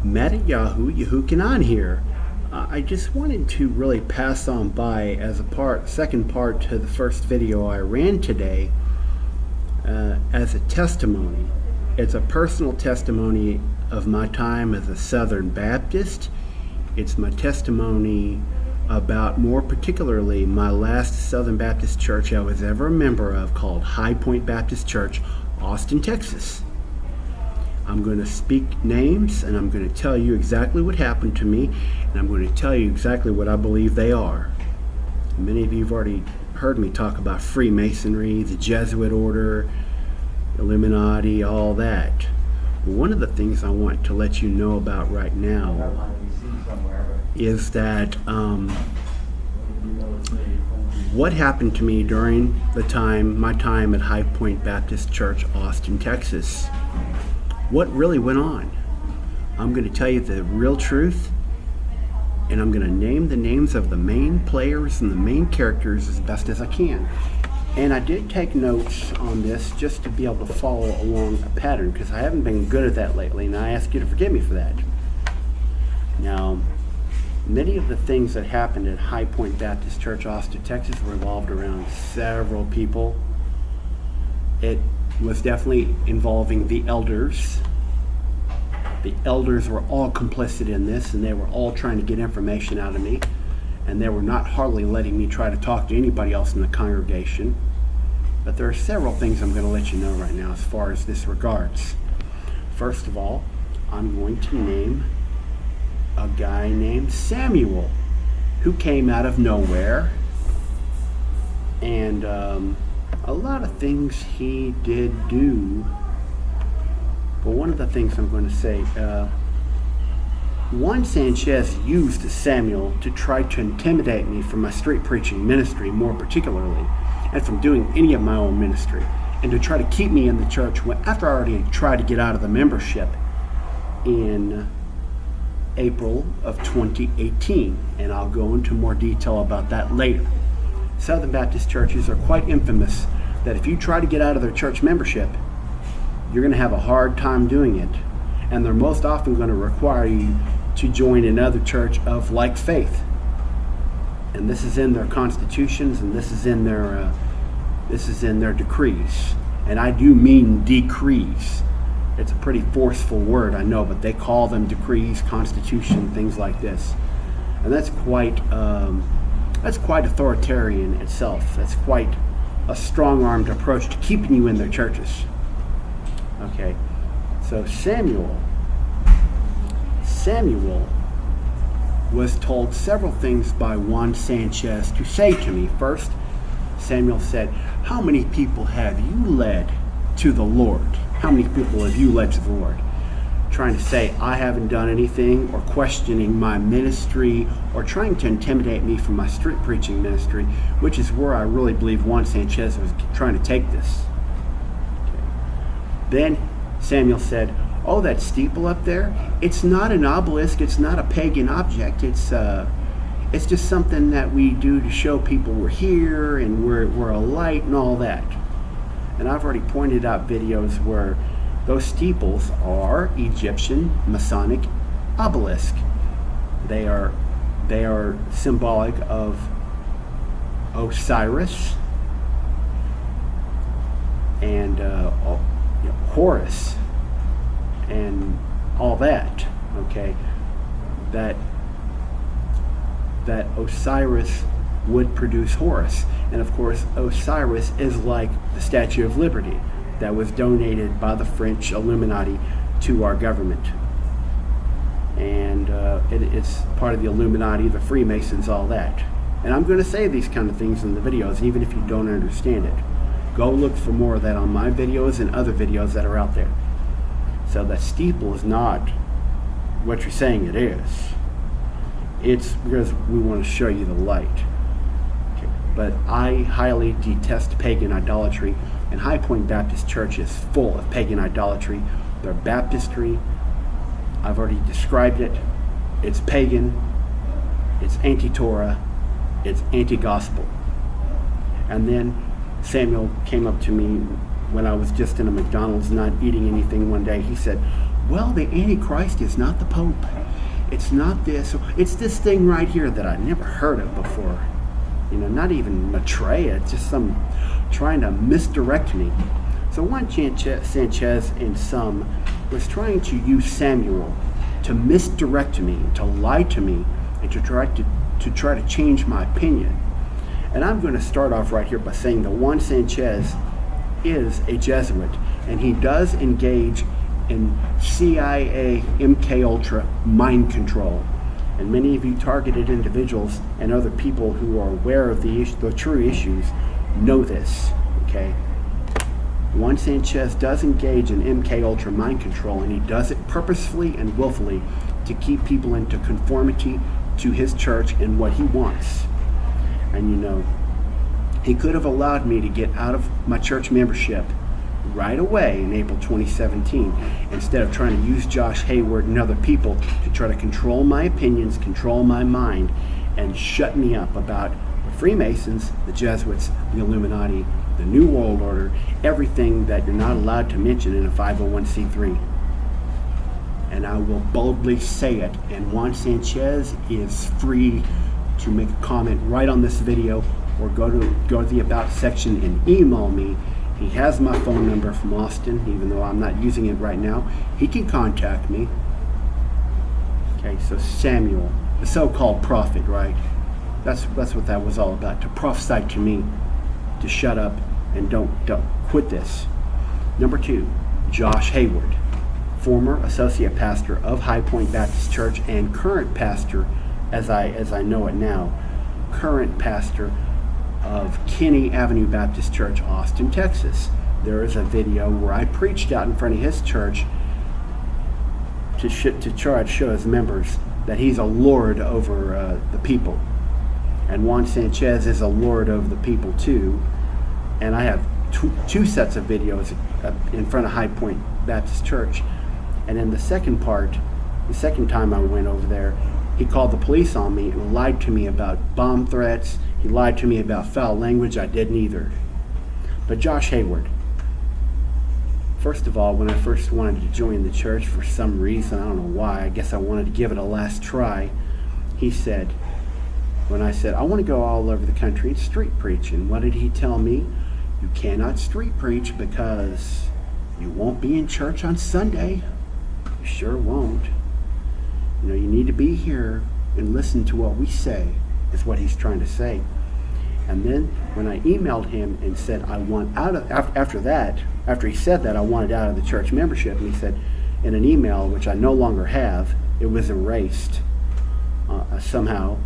Meta Yahoo, Yahookin on here. I just wanted to really pass on by as a second part to the first video I ran today as a testimony. It's a personal testimony of my time as a Southern Baptist. It's my testimony about, more particularly, my last Southern Baptist church I was ever a member of, called Highpointe Baptist Church, Austin, Texas. I'm going to speak names, and I'm going to tell you exactly what happened to me, and I'm going to tell you exactly what I believe they are. Many of you have already heard me talk about Freemasonry, the Jesuit order, Illuminati, all that. One of the things I want to let you know about right now is that what happened to me during my time at Highpointe Baptist Church, Austin, Texas. What really went on. I'm going to tell you the real truth, and I'm going to name the names of the main players and the main characters as best as I can. And I did take notes on this just to be able to follow along a pattern, because I haven't been good at that lately, and I ask you to forgive me for that. Now, many of the things that happened at Highpointe Baptist Church, Austin, Texas, revolved around several people. It was definitely involving the elders. The elders were all complicit in this, and they were all trying to get information out of me, and they were not hardly letting me try to talk to anybody else in the congregation. But there are several things I'm going to let you know right now as far as this regards. First of all, I'm going to name a guy named Samuel, who came out of nowhere, and a lot of things he did do, but one of the things I'm going to say, Juan Sanchez used Samuel to try to intimidate me from my street preaching ministry, more particularly, and from doing any of my own ministry, and to try to keep me in the church after I already tried to get out of the membership in April of 2018, and I'll go into more detail about that later. Southern Baptist churches are quite infamous that if you try to get out of their church membership, you're going to have a hard time doing it. And they're most often going to require you to join another church of like faith. And this is in their constitutions, and this is in their decrees. And I do mean decrees. It's a pretty forceful word, I know, but they call them decrees, constitution, things like this. And that's quite authoritarian itself. That's quite a strong-armed approach to keeping you in their churches. Okay, so Samuel was told several things by Juan Sanchez to say to me. First, Samuel said, "How many people have you led to the Lord? How many people have you led to the Lord?" Trying to say I haven't done anything, or questioning my ministry, or trying to intimidate me from my street preaching ministry, which is where I really believe Juan Sanchez was trying to take this. Okay. Then Samuel said, "Oh, that steeple up there, it's not an obelisk, it's not a pagan object, it's just something that we do to show people we're here and we're a light and all that." And I've already pointed out videos where those steeples are Egyptian Masonic obelisk. They are symbolic of Osiris and Horus and all that. Okay, that Osiris would produce Horus, and of course Osiris is like the Statue of Liberty that was donated by the French Illuminati to our government. And it's part of the Illuminati, the Freemasons, all that. And I'm going to say these kind of things in the videos, even if you don't understand it. Go look for more of that on my videos and other videos that are out there. So that steeple is not what you're saying it is. It's because we want to show you the light. Okay. But I highly detest pagan idolatry, and Highpointe Baptist Church is full of pagan idolatry. Their baptistry, I've already described it. It's pagan, it's anti-Torah, it's anti-gospel. And then Samuel came up to me when I was just in a McDonald's not eating anything one day. He said, Well, the Antichrist is not the Pope. It's not this. It's this thing right here that I never heard of before. Not even Maitreya. It's just some trying to misdirect me. So Juan Sanchez and some was trying to use Samuel to misdirect me, to lie to me, and to try to change my opinion. And I'm going to start off right here by saying that Juan Sanchez is a Jesuit, and he does engage in CIA, MK Ultra mind control. And many of you targeted individuals and other people who are aware of the true issues know this, okay? Juan Sanchez does engage in MK Ultra mind control, and he does it purposefully and willfully to keep people into conformity to his church and what he wants. And he could have allowed me to get out of my church membership right away in April 2017, instead of trying to use Josh Hayward and other people to try to control my opinions, control my mind, and shut me up about the Freemasons, the Jesuits, the Illuminati, the New World Order, everything that you're not allowed to mention in a 501c3. And I will boldly say it, and Juan Sanchez is free to make a comment right on this video, or go to the About section and email me. He has my phone number from Austin, even though I'm not using it right now. He can contact me. Okay, so Samuel, the so-called prophet, right? That's what that was all about, to prophesy to me, to shut up and don't quit this. Number 2, Josh Hayward, former associate pastor of Highpointe Baptist Church and current pastor, as I know it now, current pastor of Kinney Avenue Baptist Church, Austin, Texas. There is a video where I preached out in front of his church to try to show his members that he's a lord over the people. And Juan Sanchez is a lord over the people too. And I have two sets of videos in front of Highpointe Baptist Church. And in the second time I went over there, he called the police on me and lied to me about bomb threats. He lied to me about foul language. I didn't either. But Josh Hayward, first of all, when I first wanted to join the church for some reason, I don't know why, I guess I wanted to give it a last try, he said, when I said, I want to go all over the country and street preach, and what did he tell me? You cannot street preach because you won't be in church on Sunday. You sure won't. You need to be here and listen to what we say, is what he's trying to say. And then when I emailed him and said I want out of, after he said that, I wanted out of the church membership, and he said in an email, which I no longer have, it was erased somehow,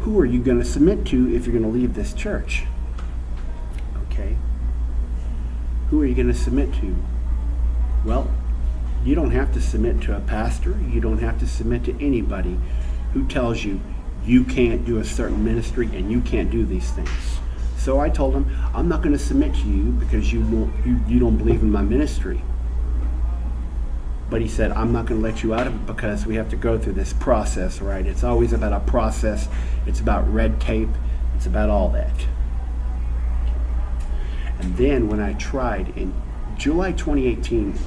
who are you going to submit to if you're going to leave this church? Okay. Who are you going to submit to? Well, you don't have to submit to a pastor. You don't have to submit to anybody who tells you you can't do a certain ministry and you can't do these things. So I told him, I'm not going to submit to you because you don't believe in my ministry. But he said, I'm not going to let you out of it because we have to go through this process, right? It's always about a process. It's about red tape. It's about all that. And then when I tried in July 2018,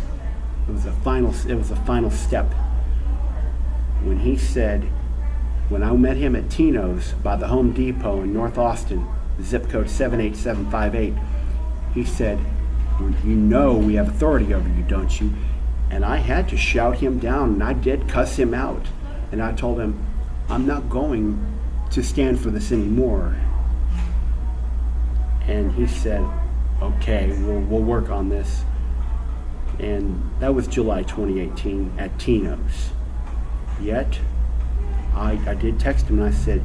it was a final step. When he said, when I met him at Tino's by the Home Depot in North Austin, zip code 78758, he said, we have authority over you, don't you? And I had to shout him down, and I did cuss him out. And I told him, I'm not going to stand for this anymore. And he said, okay, we'll work on this. And that was July 2018 at Tino's. Yet, I did text him and I said,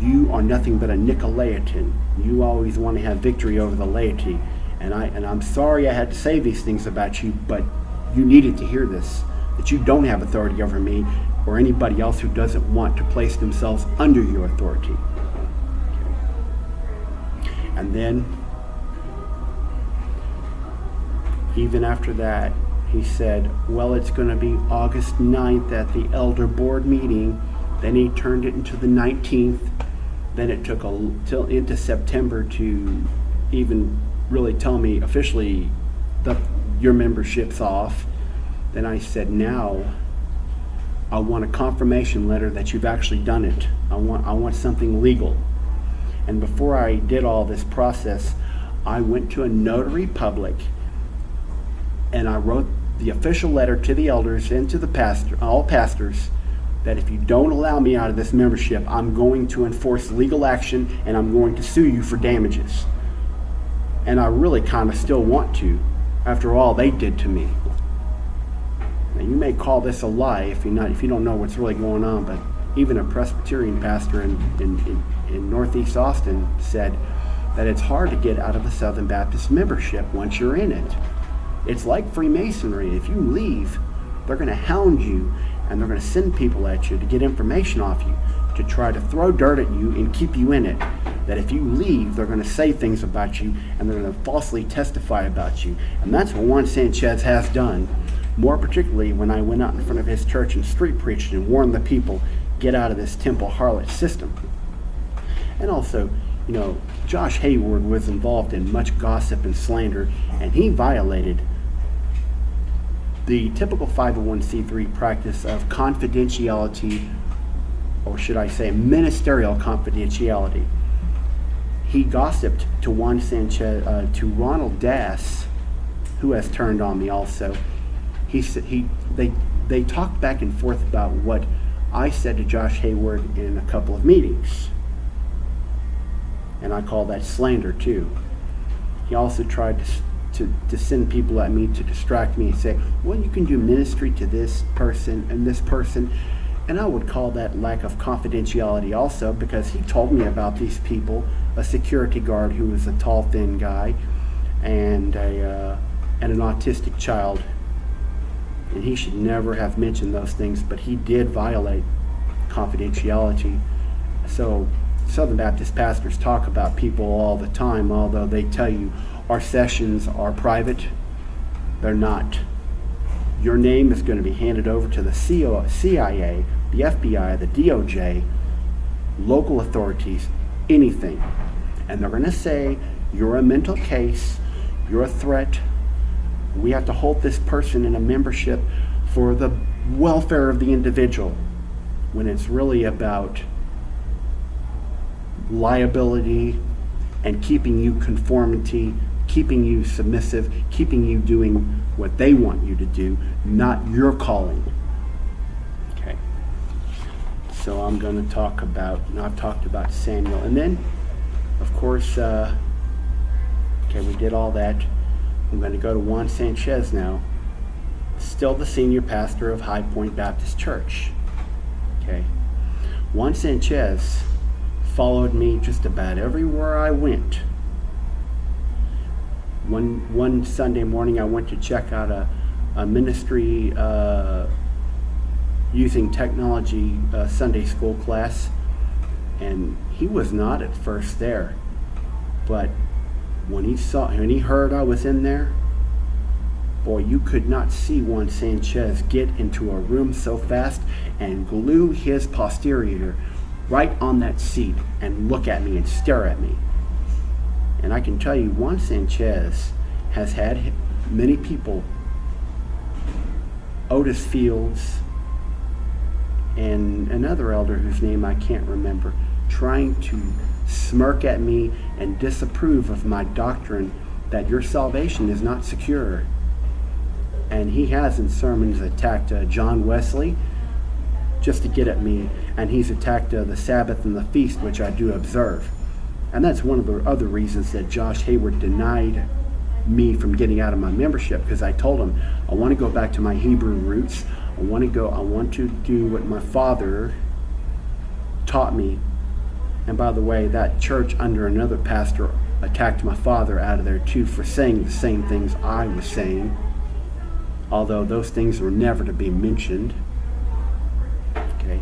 you are nothing but a Nicolaitan. You always want to have victory over the laity. And I'm sorry I had to say these things about you, but you needed to hear this, that you don't have authority over me or anybody else who doesn't want to place themselves under your authority. Okay. And then, even after that, he said, well, it's going to be August 9th at the elder board meeting. Then he turned it into the 19th. Then it took till into September to even really tell me officially that your membership's off. Then I said, now I want a confirmation letter that you've actually done it. I want something legal. And before I did all this process, I went to a notary public and I wrote the official letter to the elders and to the all pastors, that if you don't allow me out of this membership, I'm going to enforce legal action and I'm going to sue you for damages. And I really kind of still want to, after all they did to me. Now, you may call this a lie if you don't know what's really going on, but even a Presbyterian pastor in Northeast Austin said that it's hard to get out of the Southern Baptist membership once you're in it. It's like Freemasonry. If you leave, they're going to hound you and they're going to send people at you to get information off you, to try to throw dirt at you and keep you in it. That if you leave, they're going to say things about you and they're going to falsely testify about you. And that's what Juan Sanchez has done, more particularly when I went out in front of his church and street preached and warned the people, get out of this temple harlot system. And also, Josh Hayward was involved in much gossip and slander, and he violated the typical 501c3 practice of confidentiality, or should I say ministerial confidentiality. He gossiped to Juan Sanchez, to Ronald Dass, who has turned on me also. They talked back and forth about what I said to Josh Hayward in a couple of meetings. And I call that slander too. He also tried to send people at me to distract me and say, well, you can do ministry to this person and this person. And I would call that lack of confidentiality also, because he told me about these people, a security guard who was a tall, thin guy, and an autistic child. And he should never have mentioned those things, but he did violate confidentiality. So Southern Baptist pastors talk about people all the time, although they tell you our sessions are private. They're not. Your name is going to be handed over to the CIA, the FBI, the DOJ, local authorities, anything. And they're going to say, you're a mental case, you're a threat. We have to hold this person in a membership for the welfare of the individual, when it's really about liability and keeping you conformity, keeping you submissive, keeping you doing what they want you to do, not your calling. Okay. So I'm going to talk about, I've talked about Samuel. And then, of course, we did all that. I'm going to go to Juan Sanchez now, still the senior pastor of Highpointe Baptist Church. Okay. Juan Sanchez followed me just about everywhere I went. One Sunday morning I went to check out a ministry using technology Sunday school class, and he was not at first there, but when he heard I was in there, boy, you could not see Juan Sanchez get into a room so fast and glue his posterior right on that seat and look at me and stare at me. And I can tell you, Juan Sanchez has had many people, Otis Fields and another elder whose name I can't remember, trying to smirk at me and disapprove of my doctrine that your salvation is not secure. And he has in sermons attacked John Wesley just to get at me, and he's attacked the Sabbath and the feast, which I do observe. And that's one of the other reasons that Josh Hayward denied me from getting out of my membership, because I told him I want to go back to my Hebrew roots. I want to do what my father taught me. And by the way, that church under another pastor attacked my father out of there too for saying the same things I was saying, although those things were never to be mentioned. Okay,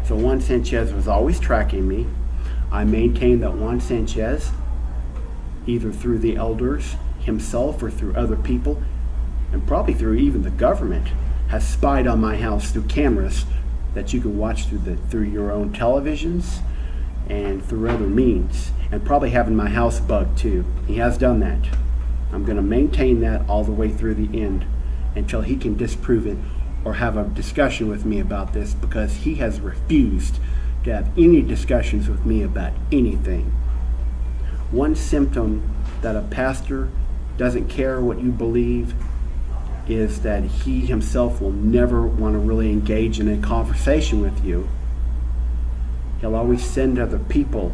so Juan Sanchez was always tracking me. I maintain that Juan Sanchez, either through the elders himself or through other people, and probably through even the government, has spied on my house through cameras that you can watch through your own televisions and through other means, and probably having my house bugged too. He has done that. I'm going to maintain that all the way through the end. until he can disprove it or have a discussion with me about this, because he has refused to have any discussions with me about anything. One symptom that a pastor doesn't care what you believe is that he himself will never want to really engage in a conversation with you. He'll always send other people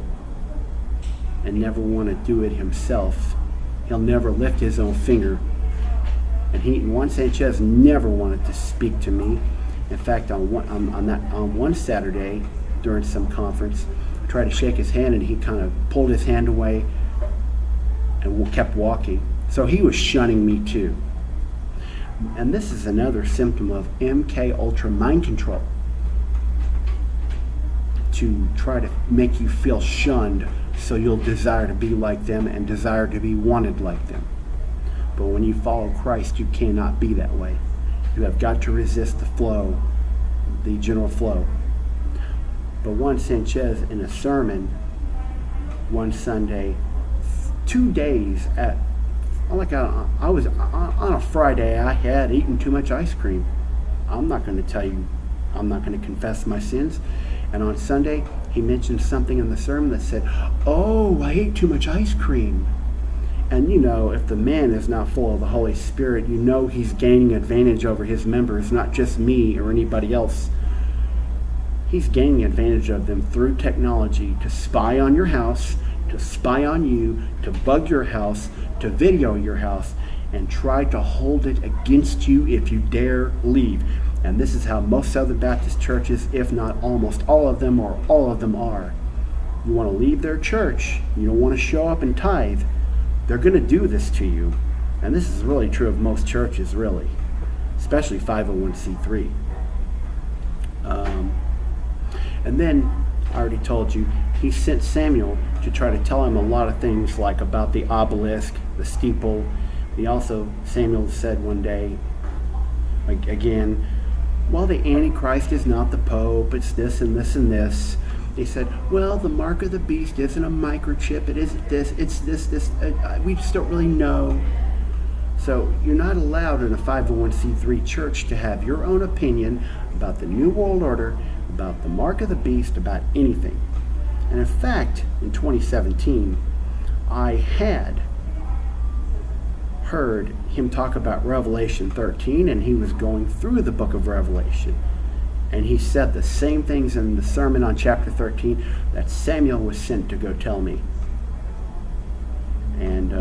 and never want to do it himself. He'll never lift his own finger. And Juan Sanchez never wanted to speak to me. In fact, on one Saturday during some conference, I tried to shake his hand and he kind of pulled his hand away and kept walking. So he was shunning me too. And this is another symptom of MK Ultra mind control, to try to make you feel shunned so you'll desire to be like them and desire to be wanted like them. But when you follow Christ, you cannot be that way. You have got to resist the flow, the general flow. But Juan Sanchez, in a sermon one Sunday, 2 days at, I was on a Friday, I had eaten too much ice cream. I'm not going to tell you, I'm not going to confess my sins. And on Sunday, he mentioned something in the sermon that said, "Oh, I ate too much ice cream." And you know, if the man is not full of the Holy Spirit, you know he's gaining advantage over his members, not just me or anybody else. He's gaining advantage of them through technology to spy on your house, to spy on you, to bug your house, to video your house, and try to hold it against you if you dare leave. And this is how most Southern Baptist churches, if not almost all of them, or all of them are. You want to leave their church, you don't want to show up and tithe, they're going to do this to you. And this is really true of most churches, really, especially 501c3. And then, I already told you, he sent Samuel to try to tell him a lot of things, like about the obelisk, the steeple. Samuel said one day, again, well, the Antichrist is not the Pope, it's this and this and this. He said, well, the mark of the beast isn't a microchip, it isn't this, it's this, we just don't really know. So you're not allowed in a 501c3 church to have your own opinion about the New World Order, about the mark of the beast, about anything. And in fact, in 2017, I had heard him talk about Revelation 13, and he was going through the book of Revelation. And he said the same things in the sermon on chapter 13 that Samuel was sent to go tell me. And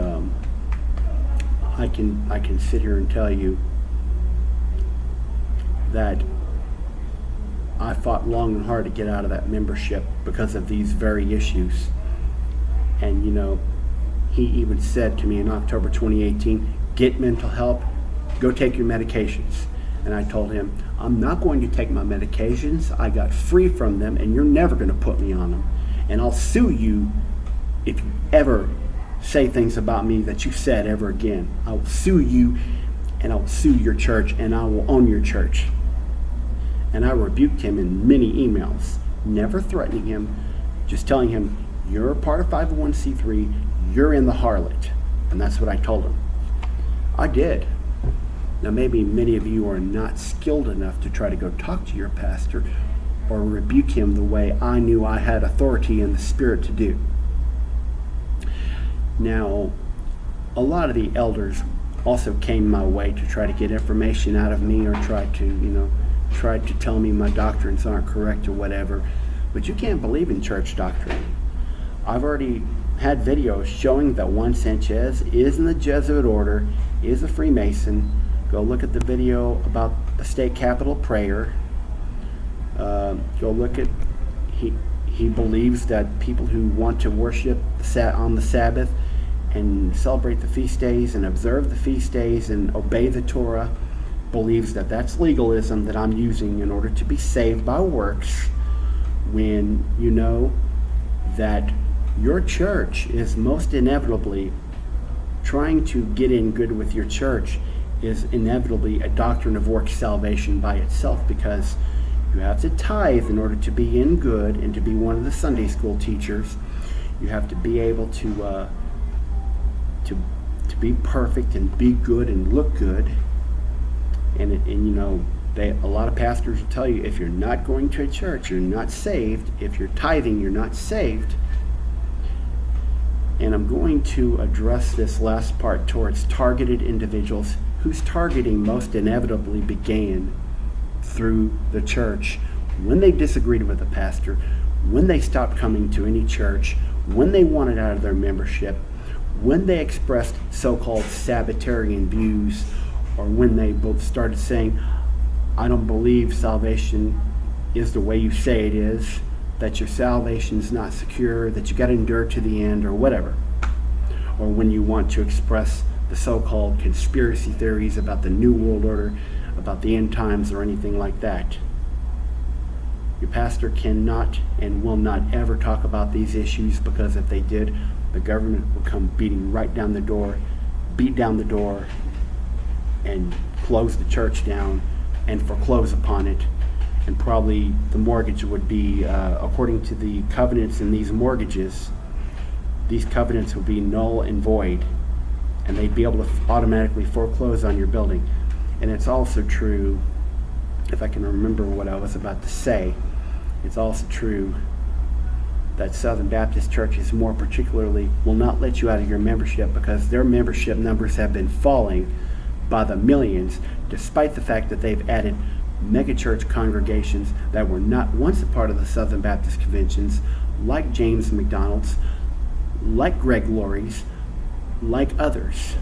I can sit here and tell you that I fought long and hard to get out of that membership because of these very issues. And you know, he even said to me in October 2018, get mental help, go take your medications. And I told him, I'm not going to take my medications. I got free from them, and you're never going to put me on them. And I'll sue you if you ever say things about me that you said ever again. I will sue you, and I will sue your church, and I will own your church. And I rebuked him in many emails, never threatening him, just telling him, you're a part of 501c3, you're in the harlot. And that's what I told him. I did. Now maybe many of you are not skilled enough to try to go talk to your pastor or rebuke him the way I knew I had authority in the Spirit to do. Now, a lot of the elders also came my way to try to get information out of me, or try to tell me my doctrines aren't correct or whatever. But you can't believe in church doctrine. I've already had videos showing that Juan Sanchez is in the Jesuit order, is a Freemason. Go look at the video about the state capitol prayer. Go look at, he believes that people who want to worship on the Sabbath and celebrate the feast days and observe the feast days and obey the Torah, believes that that's legalism that I'm using in order to be saved by works, when you know that your church is most inevitably trying to get in good with your church is inevitably a doctrine of works salvation by itself, because you have to tithe in order to be in good and to be one of the Sunday school teachers. You have to be able to be perfect and be good and look good. And a lot of pastors will tell you, if you're not going to a church, you're not saved. If you're tithing, you're not saved. And I'm going to address this last part towards targeted individuals whose targeting most inevitably began through the church when they disagreed with the pastor, when they stopped coming to any church, when they wanted out of their membership, when they expressed so-called Sabbatarian views, or when they both started saying, I don't believe salvation is the way you say it is, that your salvation is not secure, that you got to endure to the end, or whatever. Or when you want to express the so-called conspiracy theories about the New World Order, about the end times, or anything like that. Your pastor cannot and will not ever talk about these issues, because if they did, the government would come beating right down the door, beat down the door, and close the church down and foreclose upon it. And probably the mortgage would be, according to the covenants in these mortgages, these covenants would be null and void, and they'd be able to automatically foreclose on your building. And it's also true, if I can remember what I was about to say, it's also true that Southern Baptist churches more particularly will not let you out of your membership, because their membership numbers have been falling by the millions, despite the fact that they've added megachurch congregations that were not once a part of the Southern Baptist conventions, like James McDonald's, like Greg Laurie's, like others.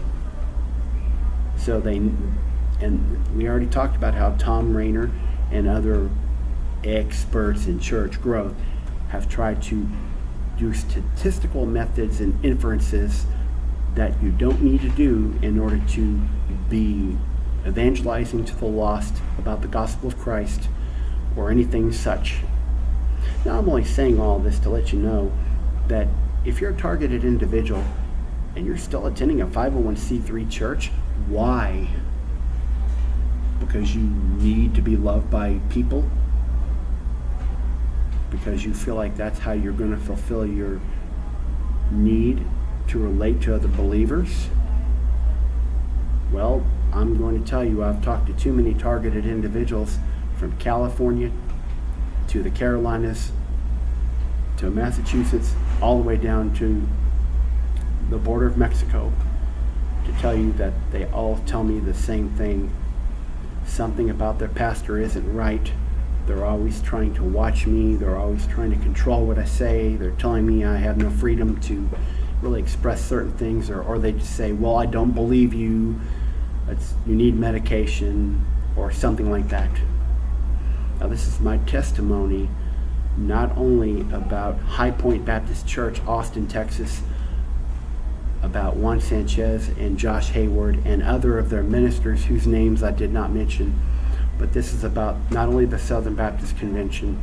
And we already talked about how Tom Rainer and other experts in church growth have tried to do statistical methods and inferences that you don't need to do in order to be evangelizing to the lost about the gospel of Christ or anything such. Now, I'm only saying all this to let you know that if you're a targeted individual and you're still attending a 501c3 church, why? Because you need to be loved by people? Because you feel like that's how you're going to fulfill your need to relate to other believers? Well, I'm going to tell you, I've talked to too many targeted individuals from California to the Carolinas to Massachusetts, all the way down to the border of Mexico, to tell you that they all tell me the same thing. Something about their pastor isn't right. They're always trying to watch me. They're always trying to control what I say. They're telling me I have no freedom to really express certain things, or they just say, well, I don't believe you. You need medication, or something like that. Now, this is my testimony not only about Highpointe Baptist Church, Austin, Texas, about Juan Sanchez and Josh Hayward and other of their ministers whose names I did not mention, but this is about not only the Southern Baptist Convention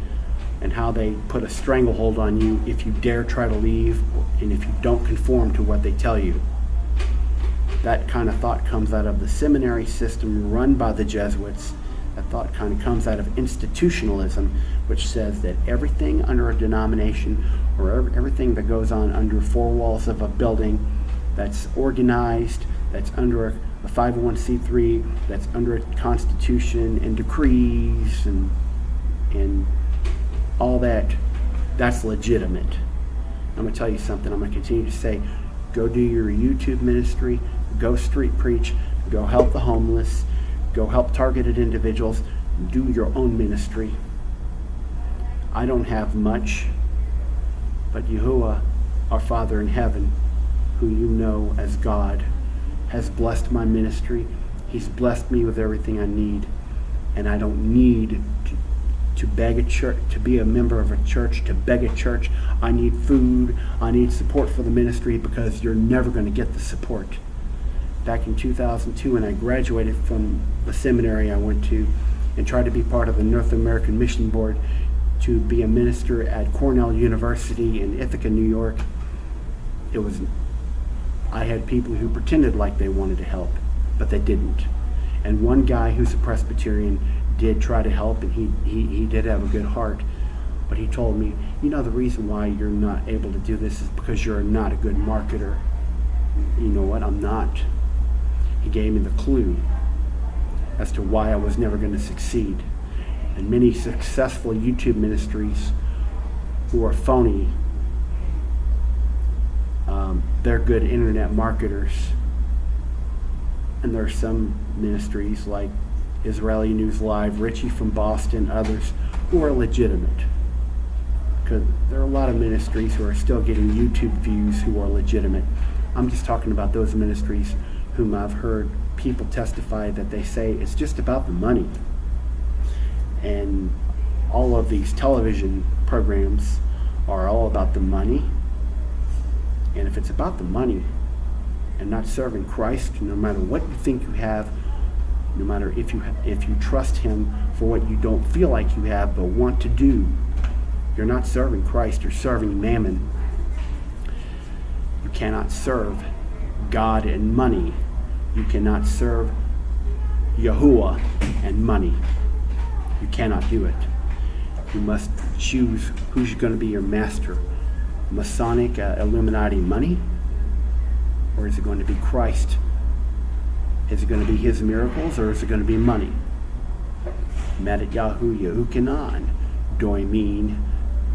and how they put a stranglehold on you if you dare try to leave and if you don't conform to what they tell you. That kind of thought comes out of the seminary system run by the Jesuits. That thought kind of comes out of institutionalism, which says that everything under a denomination, or everything that goes on under four walls of a building that's organized, that's under a 501c3, that's under a constitution and decrees and all that, that's legitimate. I'm going to tell you something. I'm going to continue to say, go do your YouTube ministry, go street preach, go help the homeless, go help targeted individuals, do your own ministry. I don't have much, but Yahuwah, our Father in heaven, who you know as God, has blessed my ministry. He's blessed me with everything I need, and I don't need to beg a church, to be a member of a church, to beg a church. I need food, I need support for the ministry, because you're never going to get the support. Back in 2002, when I graduated from the seminary I went to and tried to be part of the North American Mission Board to be a minister at Cornell University in Ithaca, New York, I had people who pretended like they wanted to help, but they didn't. And one guy who's a Presbyterian did try to help, and he did have a good heart, but he told me, the reason why you're not able to do this is because you're not a good marketer. You know what? I'm not. He gave me the clue. as to why I was never going to succeed. And many successful YouTube ministries who are phony, they're good internet marketers. And there are some ministries like Israeli News Live, Richie from Boston, others who are legitimate. Because there are a lot of ministries who are still getting YouTube views who are legitimate. I'm just talking about those ministries whom I've heard people testify that they say it's just about the money. And all of these television programs are all about the money. And if it's about the money and not serving Christ, no matter what you think you have, no matter if you trust Him for what you don't feel like you have but want to do, you're not serving Christ, you're serving mammon. You cannot serve God and money. You cannot serve Yahuwah and money. You cannot do it. You must choose who's going to be your master. Masonic Illuminati money? Or is it going to be Christ? Is it going to be His miracles, or is it going to be money? Madat Yahu Yahukanan, Doimin,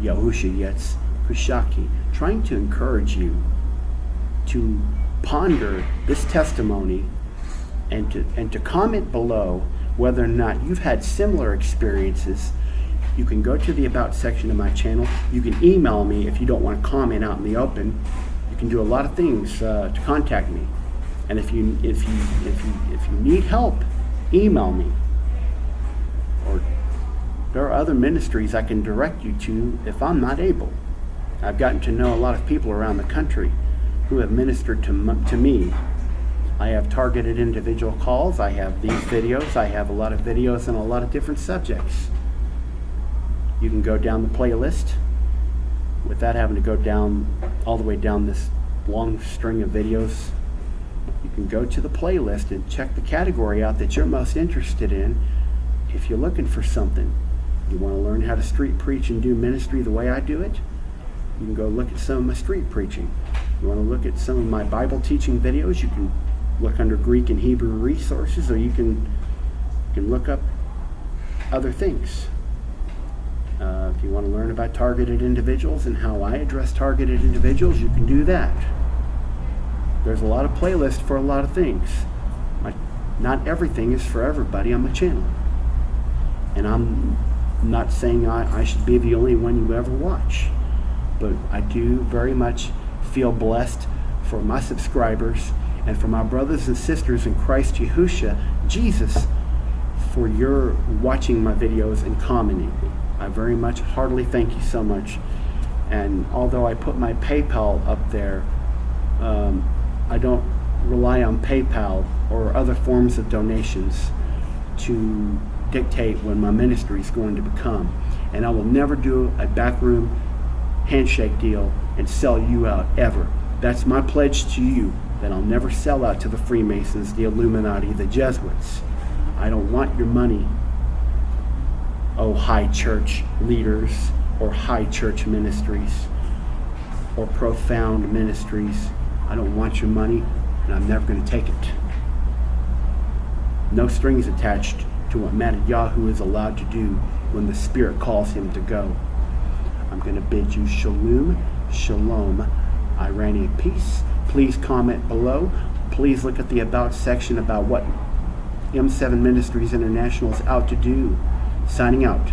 Yahushayetz, Kushaki. Trying to encourage you to ponder this testimony and to comment below whether or not you've had similar experiences. You can go to the About section of my channel. You can email me if you don't want to comment out in the open. You can do a lot of things to contact me. And if you need help, email me. Or there are other ministries I can direct you to if I'm not able. I've gotten to know a lot of people around the country who have ministered to me. I have targeted individual calls. I have these videos. I have a lot of videos on a lot of different subjects. You can go down the playlist without having to go down all the way down this long string of videos. You can go to the playlist and check the category out that you're most interested in. If you're looking for something, you want to learn how to street preach and do ministry the way I do it, you can go look at some of my street preaching. You want to look at some of my Bible teaching videos, you can look under Greek and Hebrew resources, or you can look up other things. If you want to learn about targeted individuals and how I address targeted individuals, you can do that. There's a lot of playlists for a lot of things. Not everything is for everybody on my channel. And I'm not saying I should be the only one you ever watch. But I do very much feel blessed for my subscribers and for my brothers and sisters in Christ Yahushua, Jesus, for your watching my videos and commenting. I very much heartily thank you so much. And although I put my PayPal up there, I don't rely on PayPal or other forms of donations to dictate when my ministry is going to become. And I will never do a backroom handshake deal and sell you out, ever. That's my pledge to you, that I'll never sell out to the Freemasons, the Illuminati, the Jesuits. I don't want your money, oh high church leaders or high church ministries or profound ministries. I don't want your money, and I'm never going to take it. No strings attached to what Mattatyahu is allowed to do when the Spirit calls him to go. I'm going to bid you shalom, shalom, Iranian peace. Please comment below. Please look at the About section about what M7 Ministries International is out to do. Signing out.